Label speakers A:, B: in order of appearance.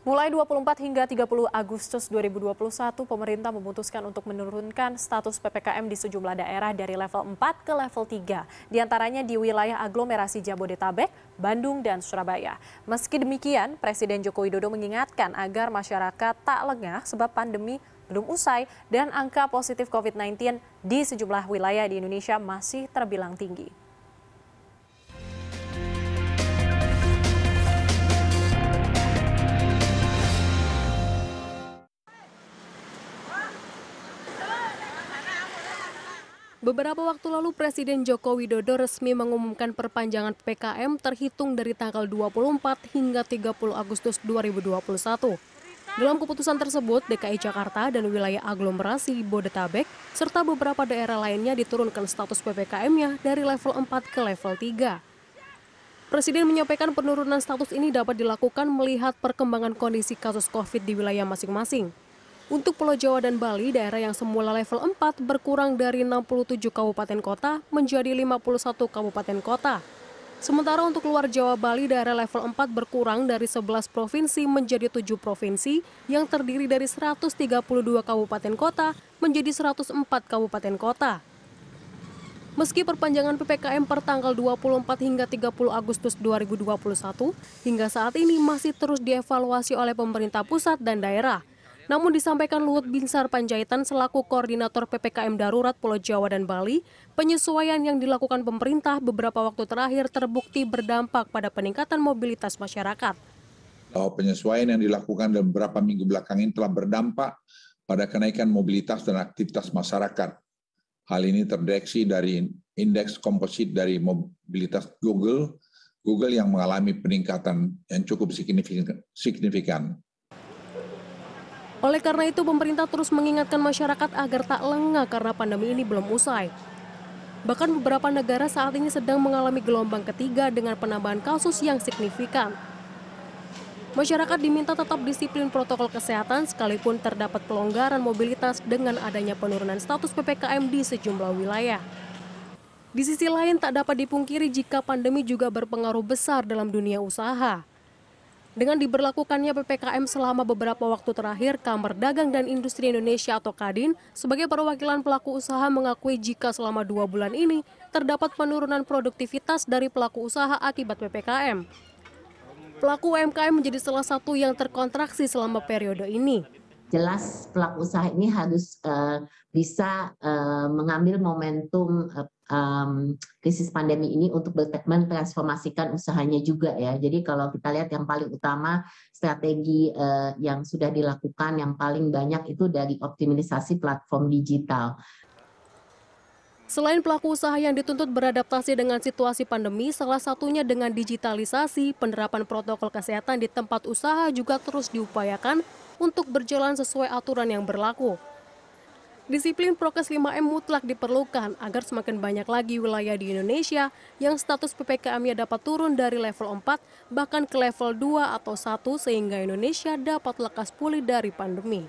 A: Mulai 24 hingga 30 Agustus 2021, pemerintah memutuskan untuk menurunkan status PPKM di sejumlah daerah dari level 4 ke level 3, diantaranya di wilayah aglomerasi Jabodetabek, Bandung, dan Surabaya. Meski demikian, Presiden Joko Widodo mengingatkan agar masyarakat tak lengah sebab pandemi belum usai dan angka positif COVID-19 di sejumlah wilayah di Indonesia masih terbilang tinggi. Beberapa waktu lalu Presiden Joko Widodo resmi mengumumkan perpanjangan PPKM terhitung dari tanggal 24 hingga 30 Agustus 2021. Dalam keputusan tersebut, DKI Jakarta dan wilayah aglomerasi Bodetabek serta beberapa daerah lainnya diturunkan status PPKM-nya dari level 4 ke level 3. Presiden menyampaikan penurunan status ini dapat dilakukan melihat perkembangan kondisi kasus COVID di wilayah masing-masing. Untuk Pulau Jawa dan Bali, daerah yang semula level 4 berkurang dari 67 kabupaten kota menjadi 51 kabupaten kota. Sementara untuk luar Jawa Bali, daerah level 4 berkurang dari 11 provinsi menjadi 7 provinsi yang terdiri dari 132 kabupaten kota menjadi 104 kabupaten kota. Meski perpanjangan PPKM per tanggal 24 hingga 30 Agustus 2021, hingga saat ini masih terus dievaluasi oleh pemerintah pusat dan daerah. Namun disampaikan Luhut Binsar Panjaitan selaku Koordinator PPKM Darurat Pulau Jawa dan Bali, penyesuaian yang dilakukan pemerintah beberapa waktu terakhir terbukti berdampak pada peningkatan mobilitas masyarakat.
B: Penyesuaian yang dilakukan dalam beberapa minggu belakang ini telah berdampak pada kenaikan mobilitas dan aktivitas masyarakat. Hal ini terdeteksi dari indeks komposit dari mobilitas Google yang mengalami peningkatan yang cukup signifikan.
A: Oleh karena itu, pemerintah terus mengingatkan masyarakat agar tak lengah karena pandemi ini belum usai. Bahkan beberapa negara saat ini sedang mengalami gelombang ketiga dengan penambahan kasus yang signifikan. Masyarakat diminta tetap disiplin protokol kesehatan sekalipun terdapat pelonggaran mobilitas dengan adanya penurunan status PPKM di sejumlah wilayah. Di sisi lain, tak dapat dipungkiri jika pandemi juga berpengaruh besar dalam dunia usaha. Dengan diberlakukannya PPKM selama beberapa waktu terakhir, Kamar Dagang dan Industri Indonesia atau Kadin sebagai perwakilan pelaku usaha mengakui jika selama 2 bulan ini terdapat penurunan produktivitas dari pelaku usaha akibat PPKM. Pelaku UMKM menjadi salah satu yang terkontraksi selama periode ini.
C: Jelas pelaku usaha ini harus bisa mengambil momentum krisis pandemi ini untuk mentransformasikan usahanya juga ya. Jadi kalau kita lihat yang paling utama strategi yang sudah dilakukan yang paling banyak itu dari optimalisasi platform digital.
A: Selain pelaku usaha yang dituntut beradaptasi dengan situasi pandemi, salah satunya dengan digitalisasi, penerapan protokol kesehatan di tempat usaha juga terus diupayakan untuk berjalan sesuai aturan yang berlaku. Disiplin prokes 5M mutlak diperlukan agar semakin banyak lagi wilayah di Indonesia yang status PPKM-nya dapat turun dari level 4 bahkan ke level 2 atau 1 sehingga Indonesia dapat lekas pulih dari pandemi.